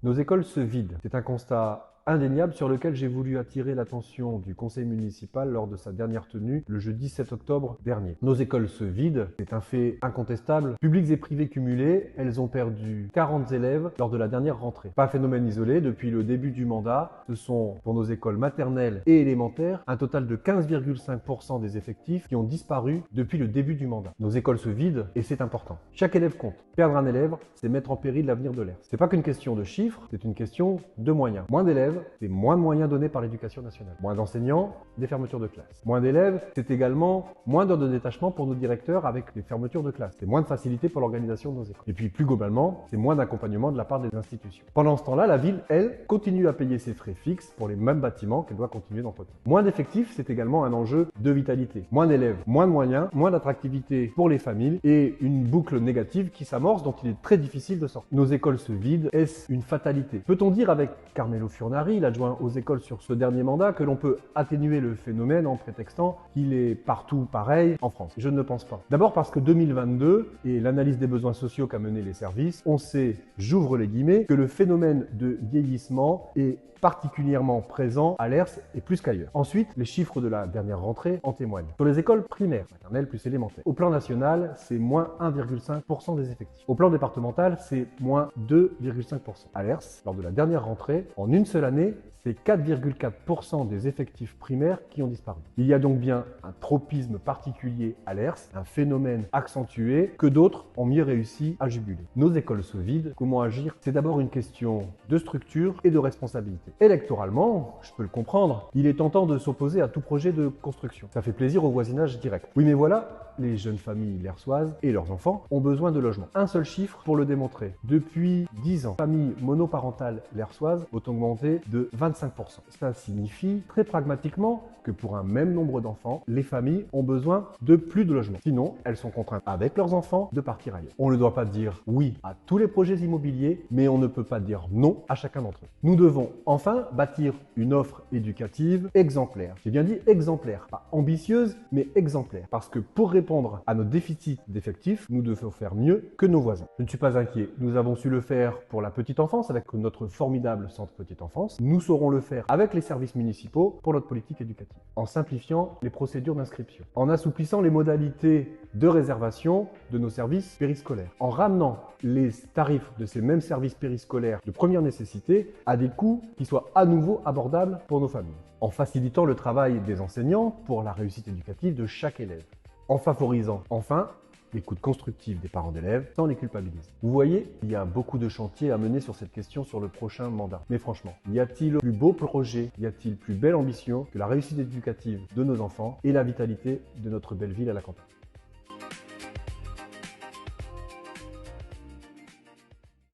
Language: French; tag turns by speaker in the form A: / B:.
A: Nos écoles se vident. C'est un constat indéniable sur lequel j'ai voulu attirer l'attention du conseil municipal lors de sa dernière tenue le jeudi 7 octobre dernier. Nos écoles se vident, c'est un fait incontestable. Publics et privés cumulés, elles ont perdu 40 élèves lors de la dernière rentrée. Pas un phénomène isolé, depuis le début du mandat, ce sont pour nos écoles maternelles et élémentaires un total de 15,5% des effectifs qui ont disparu depuis le début du mandat. Nos écoles se vident et c'est important. Chaque élève compte. Perdre un élève, c'est mettre en péril l'avenir de l'ERS. C'est pas qu'une question de chiffres, c'est une question de moyens. Moins d'élèves, c'est moins de moyens donnés par l'éducation nationale. Moins d'enseignants, des fermetures de classe. Moins d'élèves, c'est également moins d'heures de détachement pour nos directeurs avec les fermetures de classe. C'est moins de facilité pour l'organisation de nos écoles. Et puis plus globalement, c'est moins d'accompagnement de la part des institutions. Pendant ce temps-là, la ville, elle, continue à payer ses frais fixes pour les mêmes bâtiments qu'elle doit continuer d'entretenir. Moins d'effectifs, c'est également un enjeu de vitalité. Moins d'élèves, moins de moyens, moins d'attractivité pour les familles et une boucle négative qui s'amorce dont il est très difficile de sortir. Nos écoles se vident, est-ce une fatalité? Peut-on dire avec Carmelo Furnari, l'adjoint aux écoles sur ce dernier mandat, que l'on peut atténuer le phénomène en prétextant qu'il est partout pareil en France? Je ne le pense pas. D'abord parce que 2022 et l'analyse des besoins sociaux qu'a mené les services, on sait, j'ouvre les guillemets, que le phénomène de vieillissement est particulièrement présent à l'ERS et plus qu'ailleurs. Ensuite, les chiffres de la dernière rentrée en témoignent. Sur les écoles primaires, maternelles plus élémentaires, au plan national, c'est moins 1,5% des effectifs. Au plan départemental, c'est moins 2,5%. À l'ERS, lors de la dernière rentrée, en une seule année, c'est 4,4% des effectifs primaires qui ont disparu. Il y a donc bien un tropisme particulier à l'ERS, un phénomène accentué que d'autres ont mieux réussi à juguler. Nos écoles se vident. Comment agir? C'est d'abord une question de structure et de responsabilité. Électoralement, je peux le comprendre, il est tentant de s'opposer à tout projet de construction. Ça fait plaisir au voisinage direct. Oui, mais voilà, les jeunes familles lersoises et leurs enfants ont besoin de logements. Un seul chiffre pour le démontrer. Depuis 10 ans, familles monoparentales lersoises ont augmenté de 25%. Ça signifie très pragmatiquement que pour un même nombre d'enfants, les familles ont besoin de plus de logements. Sinon, elles sont contraintes avec leurs enfants de partir ailleurs. On ne doit pas dire oui à tous les projets immobiliers, mais on ne peut pas dire non à chacun d'entre eux. Nous devons enfin bâtir une offre éducative exemplaire. J'ai bien dit exemplaire, pas ambitieuse, mais exemplaire. Parce que pour répondre à nos déficits d'effectifs, nous devons faire mieux que nos voisins. Je ne suis pas inquiet. Nous avons su le faire pour la petite enfance avec notre formidable centre petite enfance. Nous saurons le faire avec les services municipaux pour notre politique éducative. En simplifiant les procédures d'inscription, en assouplissant les modalités de réservation de nos services périscolaires, en ramenant les tarifs de ces mêmes services périscolaires de première nécessité à des coûts qui soient à nouveau abordables pour nos familles, en facilitant le travail des enseignants pour la réussite éducative de chaque élève, en favorisant enfin l'écoute constructive des parents d'élèves sans les culpabiliser. Vous voyez, il y a beaucoup de chantiers à mener sur cette question sur le prochain mandat. Mais franchement, y a-t-il plus beau projet, y a-t-il plus belle ambition que la réussite éducative de nos enfants et la vitalité de notre belle ville à la campagne?